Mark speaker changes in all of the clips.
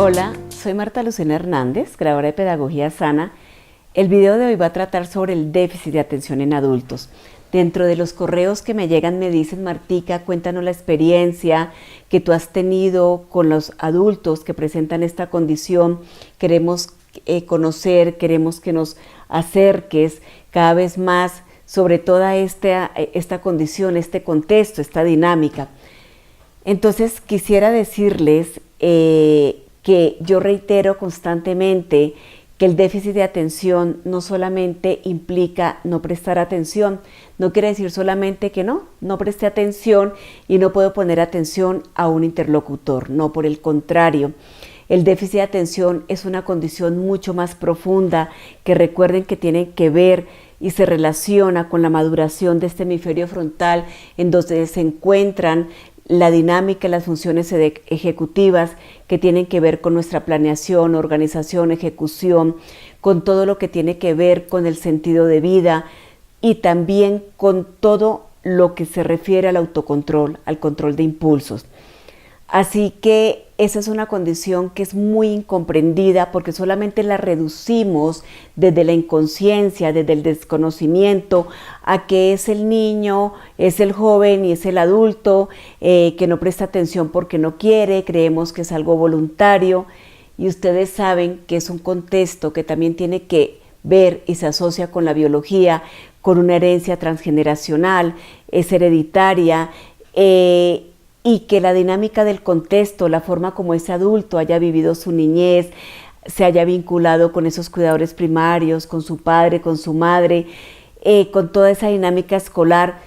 Speaker 1: Hola, soy Marta Lucena Hernández, creadora de Pedagogía Sana. El video de hoy va a tratar sobre el déficit de atención en adultos. Dentro de los correos que me llegan me dicen: Martica, cuéntanos la experiencia que tú has tenido con los adultos que presentan esta condición. Queremos conocer, queremos que nos acerques cada vez más sobre toda esta condición, este contexto, esta dinámica. Entonces quisiera decirles que yo reitero constantemente que el déficit de atención no solamente implica no prestar atención, no quiere decir solamente que no presté atención y no puedo poner atención a un interlocutor, no, por el contrario. El déficit de atención es una condición mucho más profunda que recuerden que tiene que ver y se relaciona con la maduración de este hemisferio frontal, en donde se encuentran la dinámica y las funciones ejecutivas que tienen que ver con nuestra planeación, organización, ejecución, con todo lo que tiene que ver con el sentido de vida y también con todo lo que se refiere al autocontrol, al control de impulsos. Así que esa es una condición que es muy incomprendida porque solamente la reducimos desde la inconsciencia, desde el desconocimiento, a que es el niño, es el joven y es el adulto que no presta atención porque no quiere, creemos que es algo voluntario, y ustedes saben que es un contexto que también tiene que ver y se asocia con la biología, con una herencia transgeneracional, es hereditaria, y que la dinámica del contexto, la forma como ese adulto haya vivido su niñez, se haya vinculado con esos cuidadores primarios, con su padre, con su madre, con toda esa dinámica escolar,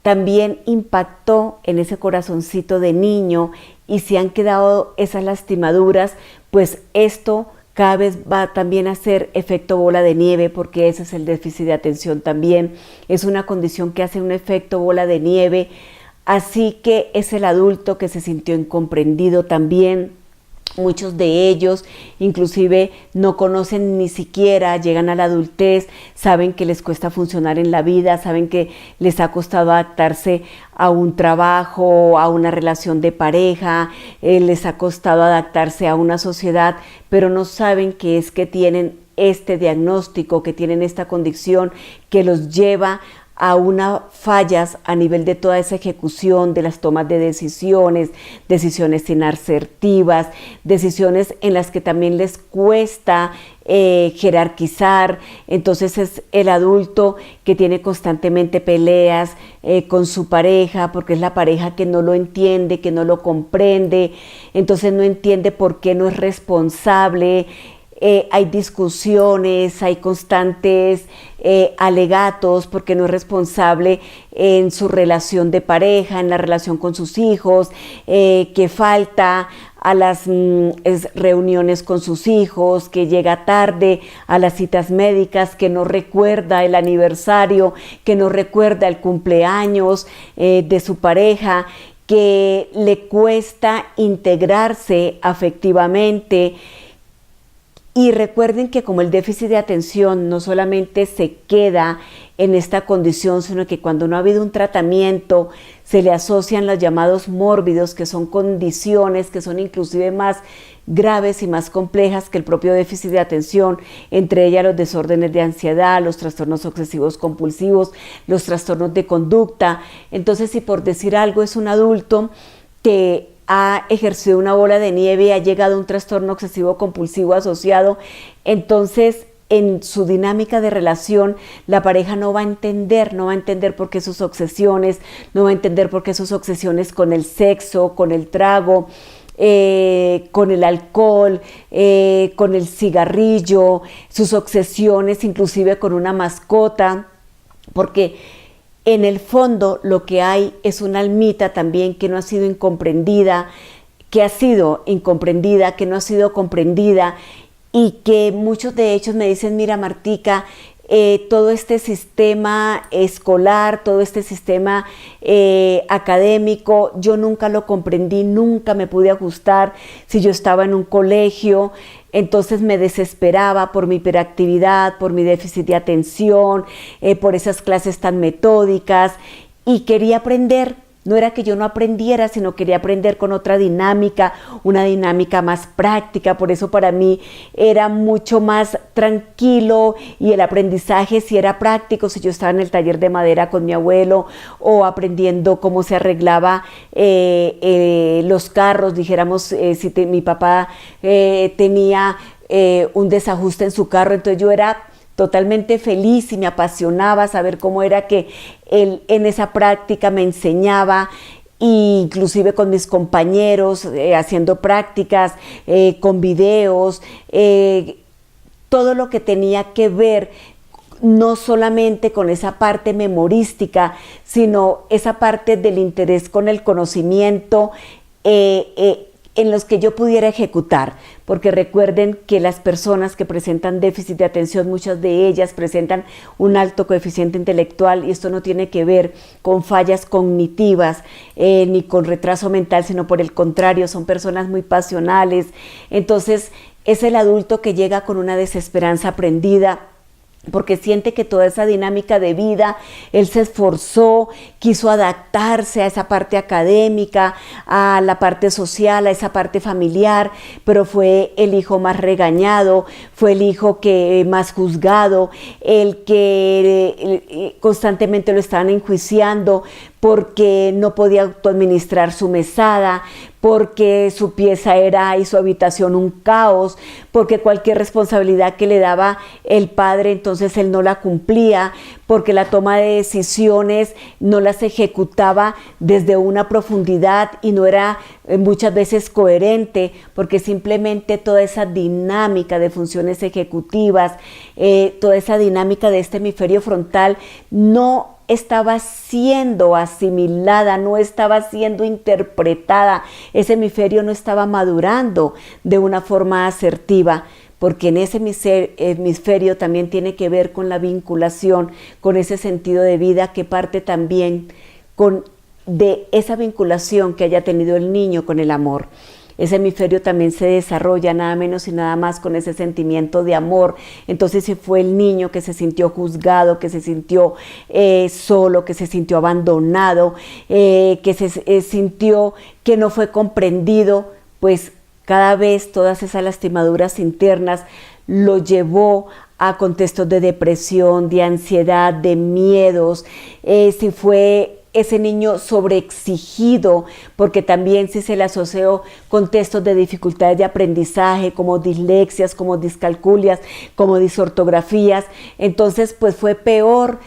Speaker 1: también impactó en ese corazoncito de niño, y si han quedado esas lastimaduras, pues esto cada vez va también a ser efecto bola de nieve, porque ese es el déficit de atención también. Es una condición que hace un efecto bola de nieve. Así que es el adulto que se sintió incomprendido también. Muchos de ellos inclusive no conocen ni siquiera, llegan a la adultez, saben que les cuesta funcionar en la vida, saben que les ha costado adaptarse a un trabajo, a una relación de pareja, les ha costado adaptarse a una sociedad, pero no saben que es que tienen este diagnóstico, que tienen esta condición que los lleva a unas fallas a nivel de toda esa ejecución, de las tomas de decisiones, decisiones inasertivas, decisiones en las que también les cuesta jerarquizar. Entonces es el adulto que tiene constantemente peleas con su pareja, porque es la pareja que no lo entiende, que no lo comprende, entonces no entiende por qué no es responsable. Hay discusiones, hay constantes alegatos porque no es responsable en su relación de pareja, en la relación con sus hijos, que falta a las reuniones con sus hijos, que llega tarde a las citas médicas, que no recuerda el aniversario, que no recuerda el cumpleaños de su pareja, que le cuesta integrarse afectivamente. Y recuerden que como el déficit de atención no solamente se queda en esta condición, sino que cuando no ha habido un tratamiento se le asocian los llamados mórbidos, que son condiciones que son inclusive más graves y más complejas que el propio déficit de atención, entre ellas los desórdenes de ansiedad, los trastornos obsesivos compulsivos, los trastornos de conducta. Entonces, si por decir algo es un adulto que ha ejercido una bola de nieve y ha llegado a un trastorno obsesivo compulsivo asociado, entonces en su dinámica de relación la pareja no va a entender por qué sus obsesiones, no va a entender por qué sus obsesiones con el sexo, con el trago, con el alcohol, con el cigarrillo, sus obsesiones inclusive con una mascota, porque en el fondo lo que hay es una almita también que no ha sido incomprendida, que no ha sido comprendida, y que muchos de ellos me dicen: mira, Martica, todo este sistema escolar, todo este sistema académico, yo nunca lo comprendí, nunca me pude ajustar. Si yo estaba en un colegio, entonces me desesperaba por mi hiperactividad, por mi déficit de atención, por esas clases tan metódicas, y quería aprender, No era que yo no aprendiera, sino quería aprender con otra dinámica, una dinámica más práctica. Por eso para mí era mucho más tranquilo y el aprendizaje si era práctico, si yo estaba en el taller de madera con mi abuelo o aprendiendo cómo se arreglaba los carros, dijéramos, mi papá tenía un desajuste en su carro, entonces yo era totalmente feliz y me apasionaba saber cómo era que él en esa práctica me enseñaba, inclusive con mis compañeros, haciendo prácticas, con videos, todo lo que tenía que ver no solamente con esa parte memorística, sino esa parte del interés con el conocimiento, en los que yo pudiera ejecutar, porque recuerden que las personas que presentan déficit de atención, muchas de ellas presentan un alto coeficiente intelectual, y esto no tiene que ver con fallas cognitivas ni con retraso mental, sino por el contrario, son personas muy pasionales. Entonces es el adulto que llega con una desesperanza aprendida, porque siente que toda esa dinámica de vida, él se esforzó, quiso adaptarse a esa parte académica, a la parte social, a esa parte familiar, pero fue el hijo más regañado, fue el hijo que más juzgado, el que constantemente lo estaban enjuiciando porque no podía autoadministrar su mesada, porque su pieza era y su habitación un caos, porque cualquier responsabilidad que le daba el padre, entonces él no la cumplía, porque la toma de decisiones no las ejecutaba desde una profundidad y no era muchas veces coherente, porque simplemente toda esa dinámica de funciones ejecutivas, toda esa dinámica de este hemisferio frontal no estaba siendo asimilada, no estaba siendo interpretada, ese hemisferio no estaba madurando de una forma asertiva, porque en ese hemisferio también tiene que ver con la vinculación, con ese sentido de vida que parte también de esa vinculación que haya tenido el niño con el amor. Ese hemisferio también se desarrolla nada menos y nada más con ese sentimiento de amor. Entonces si fue el niño que se sintió juzgado, que se sintió solo, que se sintió abandonado, que se sintió que no fue comprendido, pues cada vez todas esas lastimaduras internas lo llevó a contextos de depresión, de ansiedad, de miedos. Si fue ese niño sobreexigido, porque también si se le asoció con textos de dificultades de aprendizaje, como dislexias, como discalculias, como disortografías, entonces pues fue peor,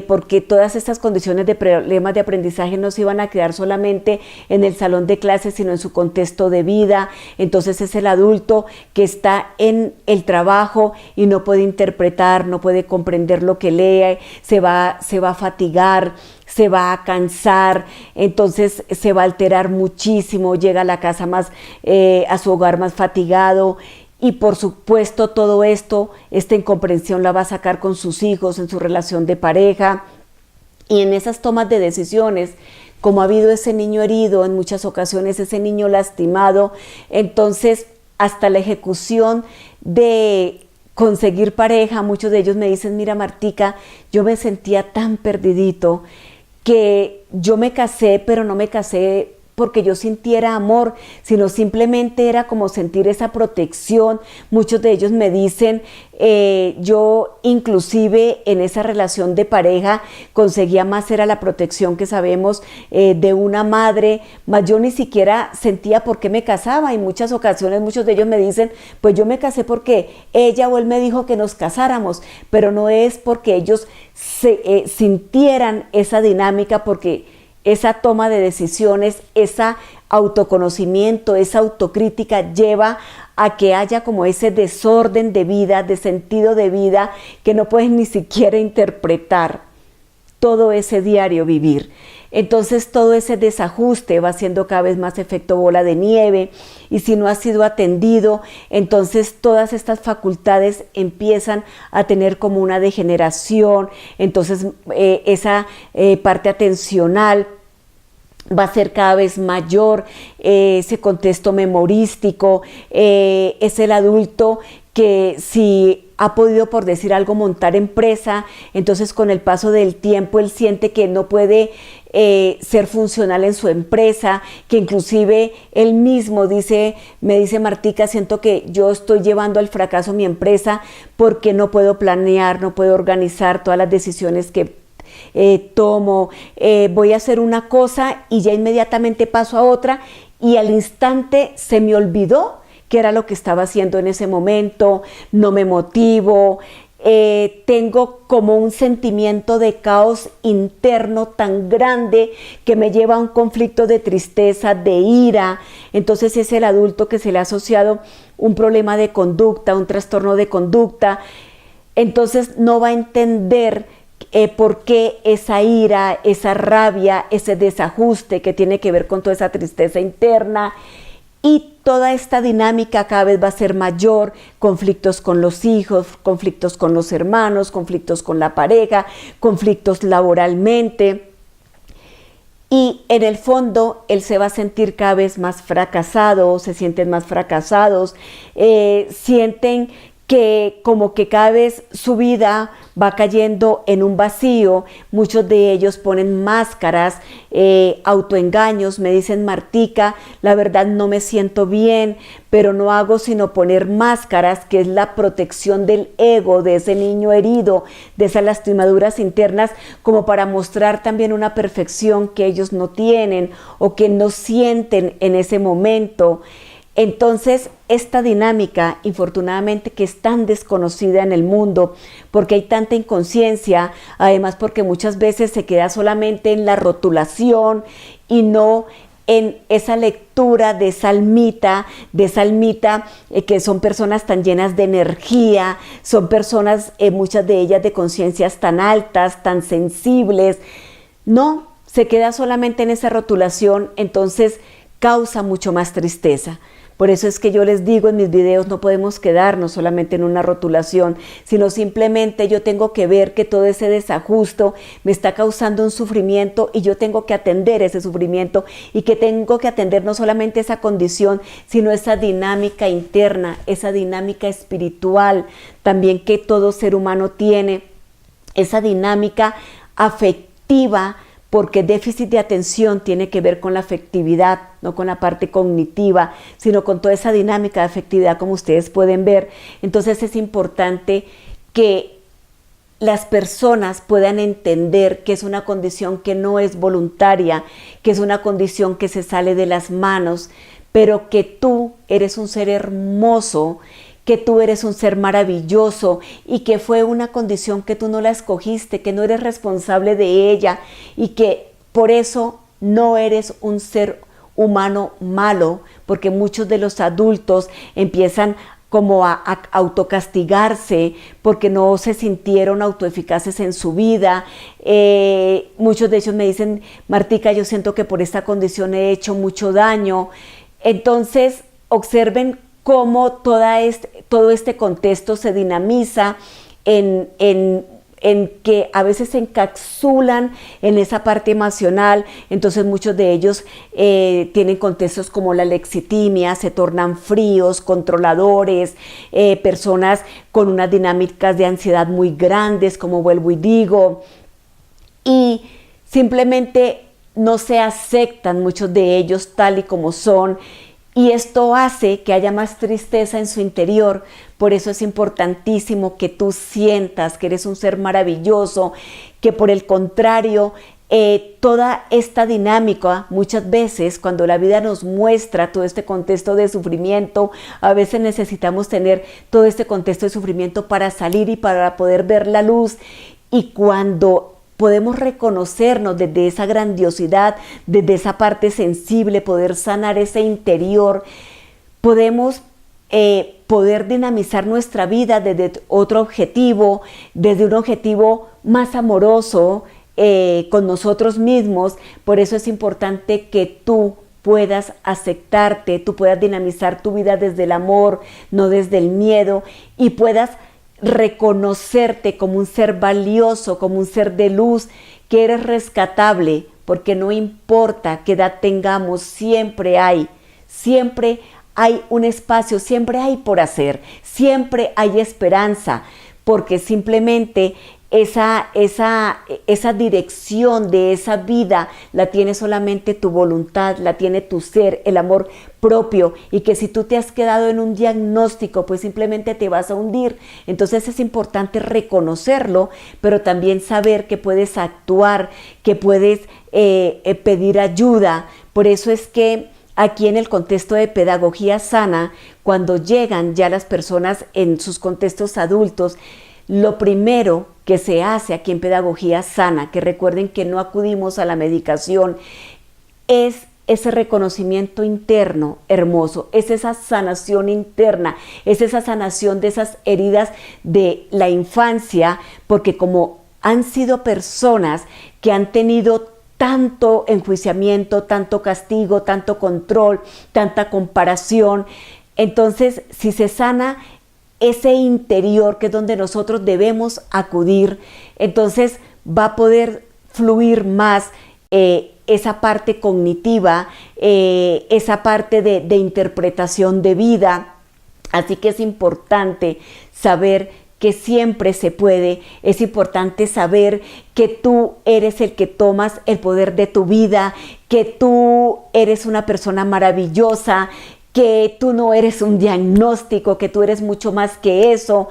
Speaker 1: porque todas estas condiciones de problemas de aprendizaje no se iban a quedar solamente en el salón de clases, sino en su contexto de vida. Entonces es el adulto que está en el trabajo y no puede interpretar, no puede comprender lo que lee, se va a fatigar, se va a cansar, entonces se va a alterar muchísimo, llega a la casa a su hogar más fatigado. Y por supuesto todo esto, esta incomprensión la va a sacar con sus hijos, en su relación de pareja y en esas tomas de decisiones. Como ha habido ese niño herido en muchas ocasiones, ese niño lastimado, entonces hasta la ejecución de conseguir pareja, muchos de ellos me dicen: mira, Martica, yo me sentía tan perdidito que yo me casé, pero no me casé porque yo sintiera amor, sino simplemente era como sentir esa protección. Muchos de ellos me dicen, yo inclusive en esa relación de pareja conseguía más, era la protección que sabemos de una madre, mas yo ni siquiera sentía por qué me casaba. En muchas ocasiones muchos de ellos me dicen, pues yo me casé porque ella o él me dijo que nos casáramos, pero no es porque ellos sintieran esa dinámica, porque esa toma de decisiones, ese autoconocimiento, esa autocrítica lleva a que haya como ese desorden de vida, de sentido de vida, que no puedes ni siquiera interpretar todo ese diario vivir. Entonces todo ese desajuste va haciendo cada vez más efecto bola de nieve, y si no ha sido atendido, entonces todas estas facultades empiezan a tener como una degeneración. Entonces esa parte atencional va a ser cada vez mayor, ese contexto memorístico, es el adulto que si ha podido, por decir algo, montar empresa, entonces con el paso del tiempo él siente que no puede ser funcional en su empresa, que inclusive él mismo me dice Martica, siento que yo estoy llevando al fracaso mi empresa porque no puedo planear, no puedo organizar todas las decisiones que tomo, voy a hacer una cosa y ya inmediatamente paso a otra y al instante se me olvidó qué era lo que estaba haciendo en ese momento, no me motivo, tengo como un sentimiento de caos interno tan grande que me lleva a un conflicto de tristeza, de ira. Entonces es el adulto que se le ha asociado un problema de conducta, un trastorno de conducta. Entonces no va a entender por qué esa ira, esa rabia, ese desajuste que tiene que ver con toda esa tristeza interna. Y toda esta dinámica cada vez va a ser mayor, conflictos con los hijos, conflictos con los hermanos, conflictos con la pareja, conflictos laboralmente. Y en el fondo él se va a sentir cada vez más fracasado, se sienten más fracasados, sienten que como que cada vez su vida va cayendo en un vacío. Muchos de ellos ponen máscaras, autoengaños, me dicen Martica, la verdad no me siento bien, pero no hago sino poner máscaras, que es la protección del ego, de ese niño herido, de esas lastimaduras internas, como para mostrar también una perfección que ellos no tienen o que no sienten en ese momento. Entonces, esta dinámica, infortunadamente, que es tan desconocida en el mundo, porque hay tanta inconsciencia, además porque muchas veces se queda solamente en la rotulación y no en esa lectura de esa almita, que son personas tan llenas de energía, son personas, muchas de ellas de conciencias tan altas, tan sensibles. No, se queda solamente en esa rotulación, entonces causa mucho más tristeza. Por eso es que yo les digo en mis videos, no podemos quedarnos solamente en una rotulación, sino simplemente yo tengo que ver que todo ese desajuste me está causando un sufrimiento y yo tengo que atender ese sufrimiento y que tengo que atender no solamente esa condición, sino esa dinámica interna, esa dinámica espiritual también que todo ser humano tiene, esa dinámica afectiva, porque déficit de atención tiene que ver con la afectividad, no con la parte cognitiva, sino con toda esa dinámica de afectividad, como ustedes pueden ver. Entonces es importante que las personas puedan entender que es una condición que no es voluntaria, que es una condición que se sale de las manos, pero que tú eres un ser hermoso, que tú eres un ser maravilloso y que fue una condición que tú no la escogiste, que no eres responsable de ella y que por eso no eres un ser humano malo, porque muchos de los adultos empiezan como a autocastigarse porque no se sintieron autoeficaces en su vida. Muchos de ellos me dicen, Martica, yo siento que por esta condición he hecho mucho daño. Entonces, observen cómo todo este contexto se dinamiza en que a veces se encapsulan en esa parte emocional. Entonces muchos de ellos tienen contextos como la lexitimia, se tornan fríos, controladores, personas con unas dinámicas de ansiedad muy grandes, como vuelvo y digo, y simplemente no se aceptan muchos de ellos tal y como son. Y esto hace que haya más tristeza en su interior. Por eso es importantísimo que tú sientas que eres un ser maravilloso, que por el contrario, toda esta dinámica, muchas veces cuando la vida nos muestra todo este contexto de sufrimiento, a veces necesitamos tener todo este contexto de sufrimiento para salir y para poder ver la luz. Y cuando podemos reconocernos desde esa grandiosidad, desde esa parte sensible, poder sanar ese interior, podemos poder dinamizar nuestra vida desde otro objetivo, desde un objetivo más amoroso con nosotros mismos. Por eso es importante que tú puedas aceptarte, tú puedas dinamizar tu vida desde el amor, no desde el miedo, y puedas reconocerte como un ser valioso, como un ser de luz, que eres rescatable, porque no importa qué edad tengamos, siempre hay un espacio, siempre hay por hacer, siempre hay esperanza, porque simplemente esa dirección de esa vida la tiene solamente tu voluntad, la tiene tu ser, el amor propio, y que si tú te has quedado en un diagnóstico, pues simplemente te vas a hundir. Entonces es importante reconocerlo, pero también saber que puedes actuar, que puedes pedir ayuda. Por eso es que aquí en el contexto de pedagogía sana, cuando llegan ya las personas en sus contextos adultos, lo primero que se hace aquí en pedagogía sana, que recuerden que no acudimos a la medicación, es ese reconocimiento interno hermoso, es esa sanación interna, es esa sanación de esas heridas de la infancia, porque como han sido personas que han tenido tanto enjuiciamiento, tanto castigo, tanto control, tanta comparación, entonces si se sana ese interior, que es donde nosotros debemos acudir, entonces va a poder fluir más esa parte cognitiva, esa parte de interpretación de vida. Así que es importante saber que siempre se puede, es importante saber que tú eres el que tomas el poder de tu vida, que tú eres una persona maravillosa, que tú no eres un diagnóstico, que tú eres mucho más que eso,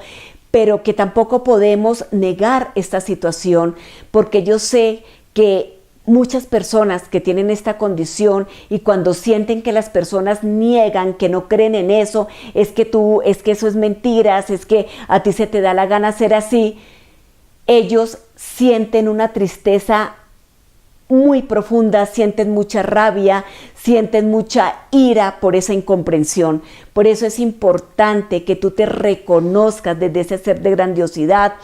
Speaker 1: pero que tampoco podemos negar esta situación, porque yo sé que muchas personas que tienen esta condición, y cuando sienten que las personas niegan, que no creen en eso, es que eso es mentiras, es que a ti se te da la gana ser así, ellos sienten una tristeza muy profunda, sienten mucha rabia, sienten mucha ira por esa incomprensión. Por eso es importante que tú te reconozcas desde ese ser de grandiosidad,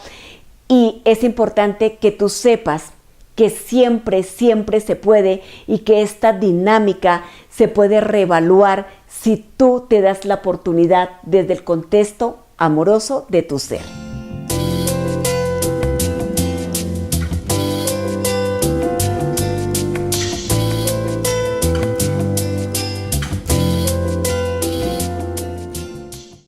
Speaker 1: y es importante que tú sepas que siempre, siempre se puede, y que esta dinámica se puede reevaluar si tú te das la oportunidad desde el contexto amoroso de tu ser.